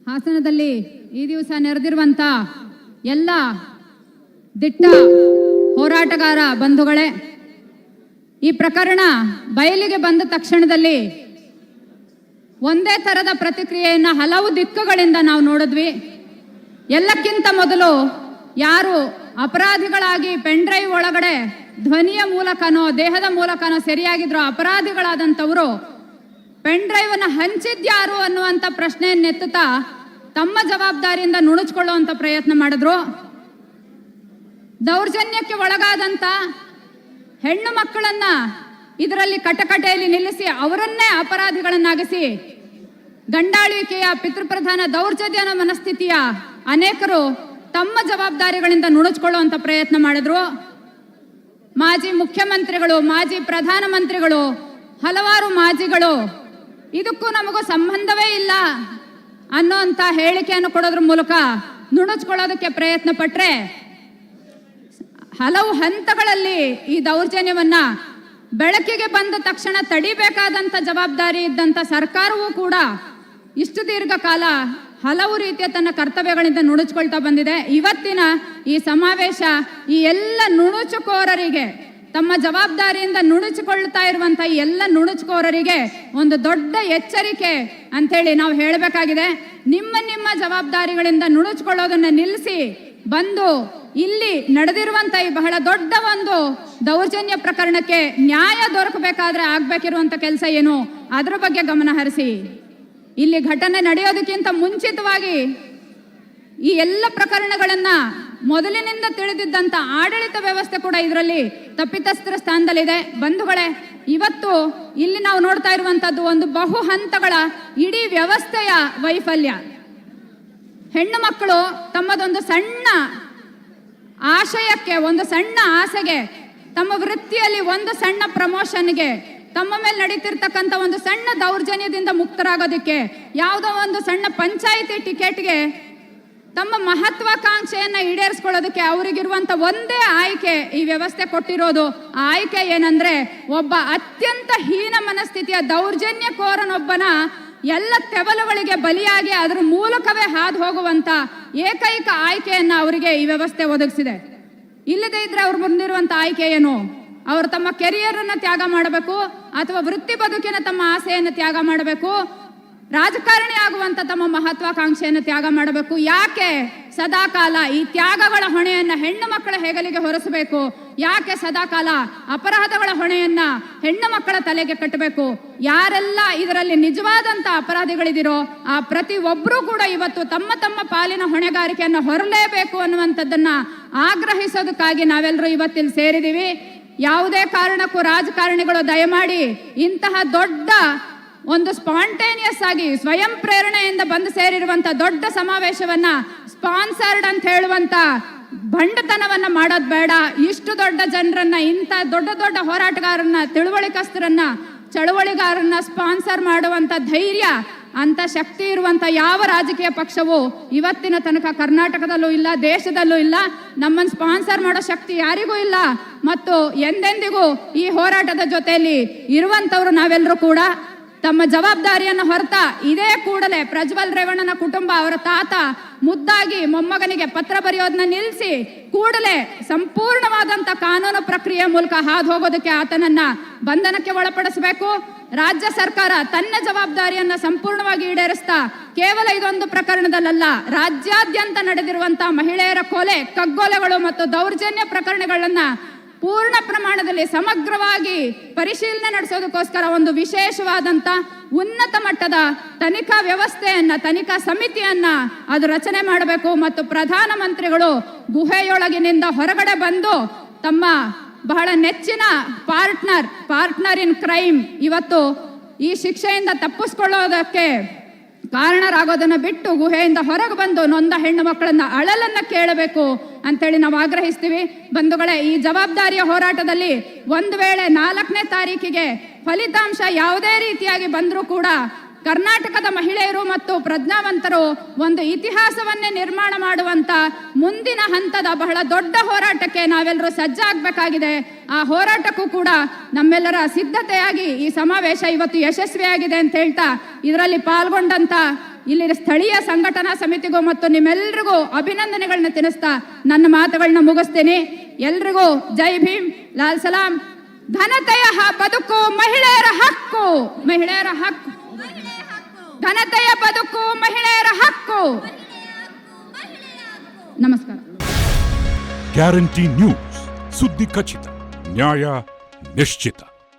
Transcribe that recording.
ಹಾಸನದಲ್ಲಿ ಈ ದಿವಸ ನೆರೆದಿರುವಂಥ ಎಲ್ಲ ದಿಟ್ಟ ಹೋರಾಟಗಾರ ಬಂಧುಗಳೇ, ಈ ಪ್ರಕರಣ ಬಯಲಿಗೆ ಬಂದ ತಕ್ಷಣದಲ್ಲಿ ಒಂದೇ ಥರದ ಪ್ರತಿಕ್ರಿಯೆಯನ್ನು ಹಲವು ದಿಕ್ಕುಗಳಿಂದ ನಾವು ನೋಡಿದ್ವಿ. ಎಲ್ಲಕ್ಕಿಂತ ಮೊದಲು ಯಾರು ಅಪರಾಧಿಗಳಾಗಿ ಪೆನ್ಡ್ರೈವ್ ಒಳಗಡೆ ಧ್ವನಿಯ ಮೂಲಕನೋ ದೇಹದ ಮೂಲಕನೋ ಸರಿಯಾಗಿದ್ರು ಅಪರಾಧಿಗಳಾದಂಥವರು ಪೆನ್ಡ್ರೈವನ್ನು ಹಂಚಿದ್ಯಾರು ಅನ್ನುವಂಥ ಪ್ರಶ್ನೆಯನ್ನೆತ್ತುತ್ತಾ ತಮ್ಮ ಜವಾಬ್ದಾರಿಯಿಂದ ನುಣುಚಿಕೊಳ್ಳುವಂಥ ಪ್ರಯತ್ನ ಮಾಡಿದ್ರು. ದೌರ್ಜನ್ಯಕ್ಕೆ ಒಳಗಾದಂಥ ಹೆಣ್ಣು ಮಕ್ಕಳನ್ನ ಇದರಲ್ಲಿ ಕಟಕಟೆಯಲ್ಲಿ ನಿಲ್ಲಿಸಿ ಅವರನ್ನೇ ಅಪರಾಧಿಗಳನ್ನಾಗಿಸಿ ಗಂಡಾಳಿಕೆಯ ಪಿತೃಪ್ರಧಾನ ದೌರ್ಜನ್ಯನ ಮನಸ್ಥಿತಿಯ ಅನೇಕರು ತಮ್ಮ ಜವಾಬ್ದಾರಿಗಳಿಂದ ನುಣುಚಿಕೊಳ್ಳುವಂಥ ಪ್ರಯತ್ನ ಮಾಡಿದ್ರು. ಮಾಜಿ ಮುಖ್ಯಮಂತ್ರಿಗಳು, ಮಾಜಿ ಪ್ರಧಾನಮಂತ್ರಿಗಳು, ಹಲವಾರು ಮಾಜಿಗಳು ಇದಕ್ಕೂ ನಮಗೂ ಸಂಬಂಧವೇ ಇಲ್ಲ ಅನ್ನೋಂಥ ಹೇಳಿಕೆಯನ್ನು ಕೊಡೋದ್ರ ಮೂಲಕ ನುಣುಚಿಕೊಳ್ಳೋದಕ್ಕೆ ಪ್ರಯತ್ನ ಪಟ್ಟರೆ, ಹಲವು ಹಂತಗಳಲ್ಲಿ ಈ ದೌರ್ಜನ್ಯವನ್ನ ಬೆಳಕಿಗೆ ಬಂದ ತಕ್ಷಣ ತಡಿಬೇಕಾದಂಥ ಜವಾಬ್ದಾರಿ ಇದ್ದಂಥ ಸರ್ಕಾರವೂ ಕೂಡ ಇಷ್ಟು ದೀರ್ಘಕಾಲ ಹಲವು ರೀತಿಯ ತನ್ನ ಕರ್ತವ್ಯಗಳಿಂದ ನುಣುಚಿಕೊಳ್ತಾ ಬಂದಿದೆ. ಇವತ್ತಿನ ಈ ಸಮಾವೇಶ ಈ ಎಲ್ಲ ನುಣುಚುಕೋರರಿಗೆ, ತಮ್ಮ ಜವಾಬ್ದಾರಿಯಿಂದ ನುಣುಚಿಕೊಳ್ತಾ ಇರುವಂಥ ಎಲ್ಲ ನುಣುಚುಕೋರರಿಗೆ ಒಂದು ದೊಡ್ಡ ಎಚ್ಚರಿಕೆ ಅಂಥೇಳಿ ನಾವು ಹೇಳಬೇಕಾಗಿದೆ. ನಿಮ್ಮ ನಿಮ್ಮ ಜವಾಬ್ದಾರಿಗಳಿಂದ ನುಣುಚಿಕೊಳ್ಳೋದನ್ನು ನಿಲ್ಲಿಸಿ ಬಂದು ಇಲ್ಲಿ ನಡೆದಿರುವಂಥ ಈ ಬಹಳ ದೊಡ್ಡ ಒಂದು ದೌರ್ಜನ್ಯ ಪ್ರಕರಣಕ್ಕೆ ನ್ಯಾಯ ದೊರಕಬೇಕಾದ್ರೆ ಆಗ್ಬೇಕಿರುವಂಥ ಕೆಲಸ ಏನು, ಅದ್ರ ಬಗ್ಗೆ ಗಮನ ಹರಿಸಿ. ಇಲ್ಲಿ ಘಟನೆ ನಡೆಯೋದಕ್ಕಿಂತ ಮುಂಚಿತವಾಗಿ ಈ ಎಲ್ಲ ಪ್ರಕರಣಗಳನ್ನ ಮೊದಲಿನಿಂದ ತಿಳಿದಿದ್ದಂಥ ಆಡಳಿತ ವ್ಯವಸ್ಥೆ ಕೂಡ ಇದರಲ್ಲಿ ತಪ್ಪಿತಸ್ಥರ ಸ್ಥಾನದಲ್ಲಿದೆ. ಬಂಧುಗಳೇ, ಇವತ್ತು ಇಲ್ಲಿ ನಾವು ನೋಡ್ತಾ ಇರುವಂಥದ್ದು ಒಂದು ಬಹು ಹಂತಗಳ ಇಡೀ ವ್ಯವಸ್ಥೆಯ ವೈಫಲ್ಯ. ಹೆಣ್ಣು ಮಕ್ಕಳು ತಮ್ಮದೊಂದು ಸಣ್ಣ ಆಶಯಕ್ಕೆ, ಒಂದು ಸಣ್ಣ ಆಸೆಗೆ, ತಮ್ಮ ವೃತ್ತಿಯಲ್ಲಿ ಒಂದು ಸಣ್ಣ ಪ್ರಮೋಷನ್ಗೆ, ತಮ್ಮ ಮೇಲೆ ನಡೀತಿರ್ತಕ್ಕಂಥ ಒಂದು ಸಣ್ಣ ದೌರ್ಜನ್ಯದಿಂದ ಮುಕ್ತರಾಗೋದಕ್ಕೆ, ಯಾವುದೋ ಒಂದು ಸಣ್ಣ ಪಂಚಾಯಿತಿ ಟಿಕೆಟ್ಗೆ ತಮ್ಮ ಮಹತ್ವಾಕಾಂಕ್ಷೆಯನ್ನು ಈಡೇರಿಸ್ಕೊಳ್ಳೋದಕ್ಕೆ ಅವರಿಗಿರುವಂಥ ಒಂದೇ ಆಯ್ಕೆ ಈ ವ್ಯವಸ್ಥೆ ಕೊಟ್ಟಿರೋದು. ಆ ಆಯ್ಕೆ ಏನಂದ್ರೆ, ಒಬ್ಬ ಅತ್ಯಂತ ಹೀನ ಮನಸ್ಥಿತಿಯ ದೌರ್ಜನ್ಯಕೋರನೊಬ್ಬನ ಎಲ್ಲ ತೆವಲುಗಳಿಗೆ ಬಲಿಯಾಗಿ ಅದರ ಮೂಲಕವೇ ಹಾದು ಹೋಗುವಂಥ ಏಕೈಕ ಆಯ್ಕೆಯನ್ನು ಅವರಿಗೆ ಈ ವ್ಯವಸ್ಥೆ ಒದಗಿಸಿದೆ. ಇಲ್ಲದೇ ಇದ್ರೆ ಅವ್ರು ಮುಂದಿರುವಂಥ ಆಯ್ಕೆ ಏನು? ಅವರು ತಮ್ಮ ಕೆರಿಯರನ್ನು ತ್ಯಾಗ ಮಾಡಬೇಕು, ಅಥವಾ ವೃತ್ತಿ ಬದುಕಿನ ತಮ್ಮ ಆಸೆಯನ್ನು ತ್ಯಾಗ ಮಾಡಬೇಕು, ರಾಜಕಾರಣಿ ಆಗುವಂಥ ತಮ್ಮ ಮಹತ್ವಾಕಾಂಕ್ಷೆಯನ್ನು ತ್ಯಾಗ ಮಾಡಬೇಕು. ಯಾಕೆ ಸದಾಕಾಲ ಈ ತ್ಯಾಗಗಳ ಹೊಣೆಯನ್ನು ಹೆಣ್ಣು ಮಕ್ಕಳ ಹೆಗಲಿಗೆ ಹೊರಿಸಬೇಕು? ಯಾಕೆ ಸದಾಕಾಲ ಅಪರಾಧಗಳ ಹೊಣೆಯನ್ನ ಹೆಣ್ಣು ಮಕ್ಕಳ ತಲೆಗೆ ಕಟ್ಟಬೇಕು? ಯಾರೆಲ್ಲ ಇದರಲ್ಲಿ ನಿಜವಾದಂಥ ಅಪರಾಧಿಗಳಿದಿರೋ ಆ ಪ್ರತಿ ಒಬ್ಬರೂ ಕೂಡ ಇವತ್ತು ತಮ್ಮ ತಮ್ಮ ಪಾಲಿನ ಹೊಣೆಗಾರಿಕೆಯನ್ನು ಹೊರಲೇಬೇಕು ಅನ್ನುವಂಥದ್ದನ್ನ ಆಗ್ರಹಿಸೋದಕ್ಕಾಗಿ ನಾವೆಲ್ಲರೂ ಇವತ್ತಿಲ್ಲಿ ಸೇರಿದ್ದೀವಿ. ಯಾವುದೇ ಕಾರಣಕ್ಕೂ ರಾಜಕಾರಣಿಗಳು ದಯಮಾಡಿ ಇಂತಹ ದೊಡ್ಡ ಒಂದು ಸ್ಪಾಂಟೇನಿಯಸ್ ಆಗಿ ಸ್ವಯಂ ಪ್ರೇರಣೆಯಿಂದ ಬಂದು ಸೇರಿರುವಂಥ ದೊಡ್ಡ ಸಮಾವೇಶವನ್ನ ಸ್ಪಾನ್ಸರ್ಡ್ ಅಂತ ಹೇಳುವಂಥ ಬಂಡತನವನ್ನ ಮಾಡೋದು ಬೇಡ. ಇಷ್ಟು ದೊಡ್ಡ ಜನರನ್ನ, ಇಂಥ ದೊಡ್ಡ ದೊಡ್ಡ ಹೋರಾಟಗಾರರನ್ನ, ತಿಳುವಳಿಕಸ್ತರನ್ನ, ಚಳುವಳಿಗಾರರನ್ನ ಸ್ಪಾನ್ಸರ್ ಮಾಡುವಂಥ ಧೈರ್ಯ, ಅಂತ ಶಕ್ತಿ ಇರುವಂಥ ಯಾವ ರಾಜಕೀಯ ಪಕ್ಷವು ಇವತ್ತಿನ ತನಕ ಕರ್ನಾಟಕದಲ್ಲೂ ಇಲ್ಲ, ದೇಶದಲ್ಲೂ ಇಲ್ಲ. ನಮ್ಮನ್ನು ಸ್ಪಾನ್ಸರ್ ಮಾಡೋ ಶಕ್ತಿ ಯಾರಿಗೂ ಇಲ್ಲ. ಮತ್ತು ಎಂದೆಂದಿಗೂ ಈ ಹೋರಾಟದ ಜೊತೆಯಲ್ಲಿ ಇರುವಂಥವ್ರು ನಾವೆಲ್ಲರೂ ಕೂಡ ತಮ್ಮ ಜವಾಬ್ದಾರಿಯನ್ನು ಹೊರತಾ ಇದೇ ಕೂಡಲೇ ಪ್ರಜ್ವಲ್ ರೇವಣ್ಣನ ಕುಟುಂಬ, ಅವರ ತಾತ ಮುದ್ದಾಗಿ ಮೊಮ್ಮಗನಿಗೆ ಪತ್ರ ಬರೆಯೋದನ್ನ ನಿಲ್ಲಿಸಿ ಕೂಡಲೇ ಸಂಪೂರ್ಣವಾದಂಥ ಕಾನೂನು ಪ್ರಕ್ರಿಯೆ ಮೂಲಕ ಹಾದು ಹೋಗೋದಕ್ಕೆ ಆತನನ್ನ ಬಂಧನಕ್ಕೆ ಒಳಪಡಿಸಬೇಕು. ರಾಜ್ಯ ಸರ್ಕಾರ ತನ್ನ ಜವಾಬ್ದಾರಿಯನ್ನ ಸಂಪೂರ್ಣವಾಗಿ ಈಡೇರಿಸ್ತಾ ಕೇವಲ ಇದೊಂದು ಪ್ರಕರಣದಲ್ಲ, ರಾಜ್ಯಾದ್ಯಂತ ನಡೆದಿರುವಂಥ ಮಹಿಳೆಯರ ಕೊಲೆ, ಕಗ್ಗೊಲೆಗಳು ಮತ್ತು ದೌರ್ಜನ್ಯ ಪ್ರಕರಣಗಳನ್ನ ಪೂರ್ಣ ಪ್ರಮಾಣದಲ್ಲಿ ಸಮಗ್ರವಾಗಿ ಪರಿಶೀಲನೆ ನಡೆಸೋದಕ್ಕೋಸ್ಕರ ಒಂದು ವಿಶೇಷವಾದಂಥ ಉನ್ನತ ಮಟ್ಟದ ತನಿಖಾ ವ್ಯವಸ್ಥೆಯನ್ನ, ತನಿಖಾ ಸಮಿತಿಯನ್ನ ಅದು ರಚನೆ ಮಾಡಬೇಕು. ಮತ್ತು ಪ್ರಧಾನಮಂತ್ರಿಗಳು ಗುಹೆಯೊಳಗಿನಿಂದ ಹೊರಗಡೆ ಬಂದು ತಮ್ಮ ಬಹಳ ನೆಚ್ಚಿನ ಪಾರ್ಟ್ನರ್ ಇನ್ ಕ್ರೈಮ್ ಇವತ್ತು ಈ ಶಿಕ್ಷೆಯಿಂದ ತಪ್ಪಿಸ್ಕೊಳ್ಳೋದಕ್ಕೆ ಕಾರಣರಾಗೋದನ್ನು ಬಿಟ್ಟು ಗುಹೆಯಿಂದ ಹೊರಗೆ ಬಂದು ನೊಂದ ಹೆಣ್ಣು ಮಕ್ಕಳನ್ನ ಅಳಲನ್ನ ಕೇಳಬೇಕು ಅಂತೇಳಿ ನಾವು ಆಗ್ರಹಿಸ್ತೀವಿ. ಬಂಧುಗಳೇ, ಈ ಜವಾಬ್ದಾರಿಯ ಹೋರಾಟದಲ್ಲಿ ಒಂದು ವೇಳೆ 4ನೇ ತಾರೀಕಿಗೆ ಫಲಿತಾಂಶ ಯಾವುದೇ ರೀತಿಯಾಗಿ ಬಂದರೂ ಕೂಡ ಕರ್ನಾಟಕದ ಮಹಿಳೆಯರು ಮತ್ತು ಪ್ರಜ್ಞಾವಂತರು ಒಂದು ಇತಿಹಾಸವನ್ನೇ ನಿರ್ಮಾಣ ಮಾಡುವಂತ ಮುಂದಿನ ಹಂತದ ಬಹಳ ದೊಡ್ಡ ಹೋರಾಟಕ್ಕೆ ನಾವೆಲ್ಲರೂ ಸಜ್ಜಾಗಬೇಕಾಗಿದೆ. ಆ ಹೋರಾಟಕ್ಕೂ ಕೂಡ ನಮ್ಮೆಲ್ಲರ ಸಿದ್ಧತೆಯಾಗಿ ಈ ಸಮಾವೇಶ ಇವತ್ತು ಯಶಸ್ವಿಯಾಗಿದೆ ಅಂತ ಹೇಳ್ತಾ, ಇದರಲ್ಲಿ ಪಾಲ್ಗೊಂಡಂತ ಇಲ್ಲಿನ ಸ್ಥಳೀಯ ಸಂಘಟನಾ ಸಮಿತಿಗೂ ಮತ್ತು ನಿಮ್ಮೆಲ್ಲರಿಗೂ ಅಭಿನಂದನೆಗಳನ್ನ ತಿಳಿಸ್ತಾ ನನ್ನ ಮಾತುಗಳನ್ನ ಮುಗಿಸ್ತೇನೆ. ಎಲ್ರಿಗೂ ಜೈ ಭೀಮ್, ಲಾಲ್ ಸಲಾಂ. ಘನತೆಯ ಬದುಕು ಮಹಿಳೆಯರ ಹಕ್ಕು, ಮಹಿಳೆಯರ ಹಕ್ಕು. ಘನತೆಯ ಬದುಕು ಮಹಿಳೆಯರ ಹಕ್ಕು. ನಮಸ್ಕಾರ. ಗ್ಯಾರಂಟಿ ನ್ಯೂಸ್, ಸುದ್ದಿ ಖಚಿತ, ನ್ಯಾಯ ನಿಶ್ಚಿತ.